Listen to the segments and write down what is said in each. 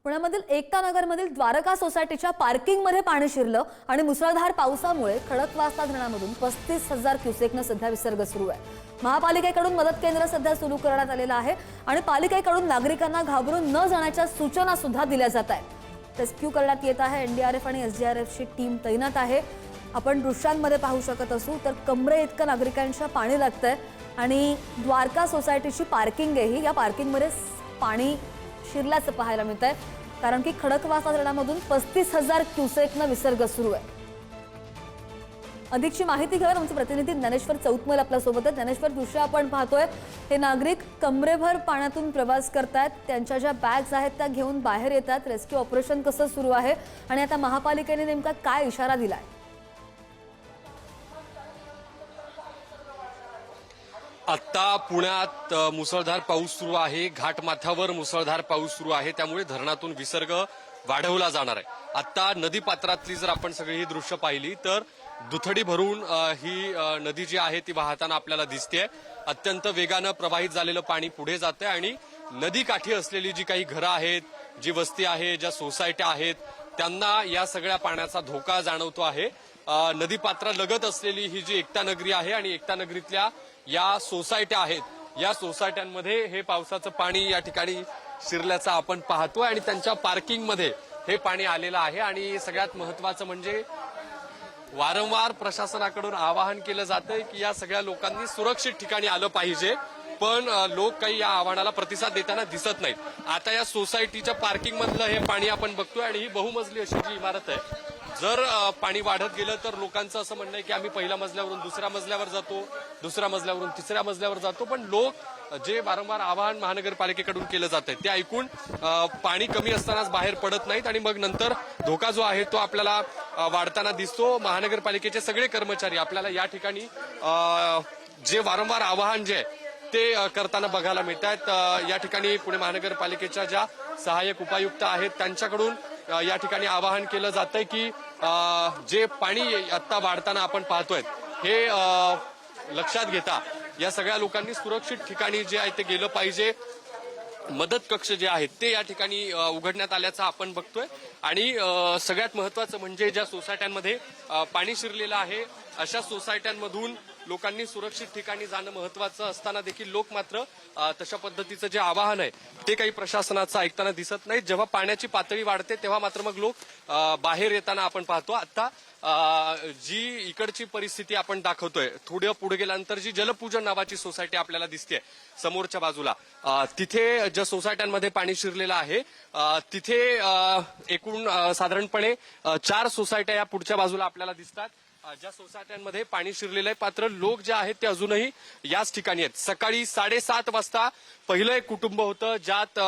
पुण्यामधील एकता नगरमधील द्वारका सोसायटीच्या पार्किंगमध्ये पाणी शिरलं आणि मुसळधार पावसामुळे खडकवासला धरणामधून 35,000 क्युसेकनं सध्या विसर्ग सुरू आहे। महापालिकेकडून मदत केंद्र सध्या सुरू करण्यात आलेलं आहे आणि पालिकेकडून नागरिकांना घाबरून न जाण्याच्या सूचना सुद्धा दिल्या जात आहेत। रेस्क्यू करण्यात येत आहे। एनडीआरएफ आणि एसडीआरएफची टीम तैनात आहे। आपण दृश्यांमध्ये पाहू शकत असू तर कमरे इतकं नागरिकांच्या पाणी लागतंय आणि द्वारका सोसायटीची पार्किंग आहे। या पार्किंगमध्ये पाणी शिरल्याचं पाहायला मिळतंय कारण की खडकवासला धरणामधून 35,000 क्युसेकनं विसर्ग सुरू आहे। अधिकची माहिती घेऊन आमचे प्रतिनिधी ज्ञानेश्वर चौतमल आपल्या सोबत आहेत। ज्ञानेश्वर, दृश्य आपण पाहतोय हे नागरिक कमरेभर पाण्यातून प्रवास करतात, त्यांच्या ज्या बॅग्स आहेत त्या घेऊन बाहेर येतात। रेस्क्यू ऑपरेशन कसं सुरू आहे आणि आता महापालिकेने नेमका काय इशारा दिलाय? आता पुण्यात मुसळधार पाऊस सुरू आहे। घाटमाथ्यावर मुसळधार पाऊस सुरू आहे, त्यामुळे धरणातून विसर्ग वाढवला जाणार आहे। आता नदी पात्रातली जर आपण सगळी ही दृश्य पाहिली तर दुथडी भरून ही नदी जी आहे ती वाहताना आपल्याला दिसते। अत्यंत वेगानं प्रवाहित झालेलं पाणी पुढे जाते आणि नदी काठी असलेली जी काही घरं आहेत, जी वस्ती आहे, ज्या सोसायट्या आहेत, त्यांना या सगळ्या पाण्याचा धोका जाणवतो आहे। नदी पात्रालगत असलेली ही जी एकता नगरी आहे आणि एकता नगरीतल्या या सोसायट्या आहेत, या सोसायट्यांमध्ये हे पावसाचं पाणी या ठिकाणी शिरल्याचं आपण पाहतोय आणि त्यांच्या पार्किंगमध्ये हे पाणी आलेलं आहे। आणि सगळ्यात महत्वाचं म्हणजे वारंवार प्रशासनाकडून आवाहन केलं जातंय की या सगळ्या लोकांनी सुरक्षित ठिकाणी आलं पाहिजे, पण लोक काही या आव्हानाला प्रतिसाद देताना दिसत नाहीत। आता या सोसायटीच्या पार्किंग मधलं हे पाणी आपण बघतोय आणि ही बहुमजली अशी जी इमारत आहे, जर पाणी वाढत गेलं तर लोकांचं असं म्हणणं आहे की आम्ही पहिल्या मजल्यावरून दुसऱ्या मजल्यावर जातो, दुसऱ्या मजल्यावरून तिसऱ्या मजल्यावर जातो, पण लोक जे वारंवार आवाहन महानगरपालिकेकडून केलं जात आहे ते ऐकून पाणी कमी असतानाच बाहेर पडत नाहीत आणि मग नंतर धोका जो आहे तो आपल्याला वाढताना दिसतो। महानगरपालिकेचे सगळे कर्मचारी आपल्याला या ठिकाणी जे वारंवार आवाहन जे आहे ते करताना बघायला मिळत आहेत। या ठिकाणी पुणे महानगरपालिकेच्या ज्या सहाय्यक उपायुक्त आहेत त्यांच्याकडून या ठिकाणी आवाहन केलं जातंय की जे पाणी आता वाढताना आपण पाहतोय हे लक्षात घेता या सगळ्या लोकांनी सुरक्षित ठिकाणी जे आहे ते गेलं पाहिजे। मदत कक्ष जे आहेत ते या ठिकाणी उघडण्यात आल्याचं आपण बघतोय आणि सगळ्यात महत्वाचं म्हणजे ज्या सोसायट्यांमध्ये पाणी शिरलेलं आहे अशा सोसायट्यांमधून लोकांनी सुरक्षित ठिकाणी जाणं महत्वाचं असताना देखील लोक मात्र तशा पद्धतीचं जे आवाहन आहे ते काही प्रशासनाचं ऐकताना दिसत नाही। जेव्हा पाण्याची पातळी वाढते तेव्हा मात्र मग लोक बाहेर येताना आपण पाहतो। आता जी इकडची परिस्थिती आपण दाखवतोय, थोडं पुढे गेल्यानंतर जी जलपूजन नावाची सोसायटी आपल्याला दिसते समोरच्या बाजूला, तिथे ज्या सोसायट्यांमध्ये पाणी शिरलेलं आहे तिथे एकूण साधारणपणे 4 सोसायट्या या पुढच्या बाजूला आपल्याला दिसतात ज्या सोसायट्यांमध्ये पाणी शिरलेलं आहे। मात्र लोक जे आहेत ते अजूनही याच ठिकाणी आहेत। सकाळी 7:30 वाजता पहिलं एक कुटुंब होतं ज्यात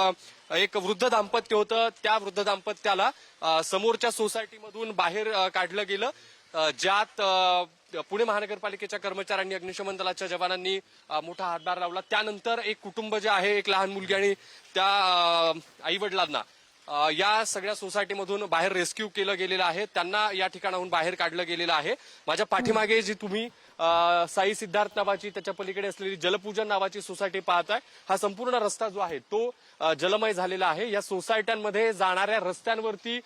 एक वृद्ध दाम्पत्य होतं, त्या वृद्ध दाम्पत्याला समोरच्या सोसायटीमधून बाहेर काढलं गेलं, ज्यात पुणे महानगरपालिकेच्या कर्मचाऱ्यांनी, अग्निशमन दलाच्या जवानांनी मोठा हातभार लावला। त्यानंतर एक कुटुंब जे आहे, एक लहान मुलगी आणि त्या आईवडिलांना या सगळ्या सोसायटीमधून बाहेर रेस्क्यू केलं गेलेलं आहे, त्यांना या ठिकाणाहून बाहेर काढलं गेलेलं आहे। माझ्या पाठीमागे जी तुम्ही साई सिद्धार्थ नावाची, त्याच्या पलीकडे असलेली जलपूजन नावाची सोसायटी पाहताय, हा संपूर्ण रस्ता जो आहे तो जलमय झालेला आहे। या सोसायट्यांमध्ये जाणाऱ्या रस्त्यांवरती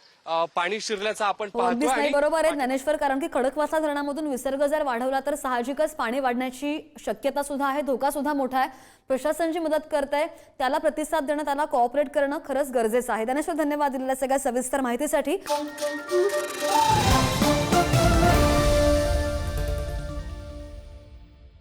पाणी शिरल्याचं आपण पाहतोय। बरोबर आहे ज्ञानेश्वर, कारण की खडकवासला धरणामधून विसर्ग जर वाढवला तर साहजिकच पाणी वाढण्याची शक्यता सुद्धा आहे, धोका सुद्धा मोठा आहे। प्रशासन जी मदत करतंय त्याला प्रतिसाद देणं, त्याला कोऑपरेट करणं खरंच गरजेचं आहे। ज्ञानेश्वर, धन्यवाद दिलेल्या सगळ्या सविस्तर माहितीसाठी।